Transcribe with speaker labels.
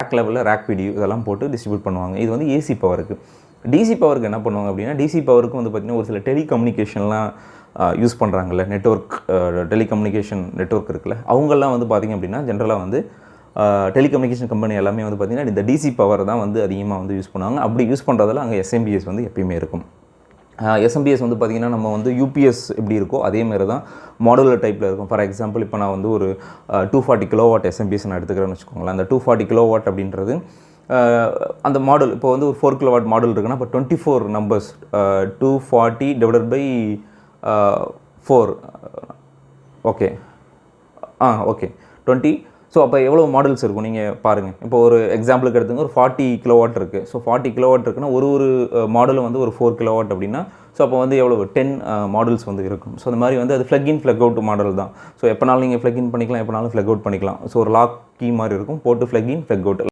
Speaker 1: Rack லெவலில் rack PDU இதெல்லாம் போட்டு டிஸ்ட்ரிபியூட் பண்ணுவாங்க. இது வந்து ஏசி பவருக்கு. டிசி பவருக்கு என்ன பண்ணுவாங்க அப்படின்னா, டிசி பவருக்கு வந்து பார்த்திங்கன்னா ஒரு சில டெலிகம்யூனிகேஷன்லாம் யூஸ் பண்ணுறாங்கல்ல, நெட்வொர்க் டெலிகம்யூனிகேஷன் நெட்வொர்க் இருக்குல்ல, அவங்கெல்லாம் வந்து பார்த்திங்க அப்படின்னா ஜென்ரலாக வந்து டெலிகம்யூனிகேஷன் கம்பெனி எல்லாமே வந்து பார்த்திங்கன்னா இந்த டிசி பவர் தான் வந்து அதிகமாக வந்து யூஸ் பண்ணுவாங்க. அப்படி யூஸ் பண்ணுறதுல அங்கே எஸ்எம்பிஎஸ் வந்து எப்பயுமே இருக்கும். எஸ்எம்பிஎஸ் வந்து பார்த்திங்கன்னா நம்ம வந்து யூபிஎஸ் எப்படி இருக்கோ அதேமாதிரி தான் மாடுலர் டைப்பில் இருக்கும். ஃபார் எக்ஸாம்பிள் இப்போ நான் வந்து ஒரு 240 கிலோவாட் எஸ்எம்பிஎஸ் நான் எடுத்துக்கிறேன்னு வச்சுக்கோங்களேன். அந்த 240 கிலோவாட் அப்படின்றது அந்த மாடல் இப்போ வந்து ஒரு 4 கிலோவாட் மாடல் இருக்குன்னா இப்போ 24 numbers 240 divided by 4 okay okay 20. So அப்போ எவ்வளோ மாடல்ஸ் இருக்கும் நீங்கள் பாருங்கள். இப்போ ஒரு எக்ஸாம்பிளுக்கு எடுத்துங்க, ஒரு 40 கிலோவாட் இருக்குது. ஸோ 40 கிலோவாட் இருக்குன்னா ஒரு மாடலும் வந்து ஒரு 4 கிலோவாட் அப்படின்னா ஸோ அப்போ வந்து எவ்வளோ 10 மாடல்ஸ் வந்து இருக்கும். ஸோ அந்த மாதிரி வந்து அது ஃப்ளக் இன் ஃப்ளக் அவுட் மாடல் தான். ஸோ எப்போனாலும் நீங்கள் ஃப்ளக் இன் பண்ணிக்கலாம், எப்போனாலும் ஃப்ளக் அவுட் பண்ணிக்கலாம். ஸோ ஒரு லாக் கீ மாதிரி இருக்கும், போட்டு ஃப்ளக் இன் ஃப்ளக் அவுட்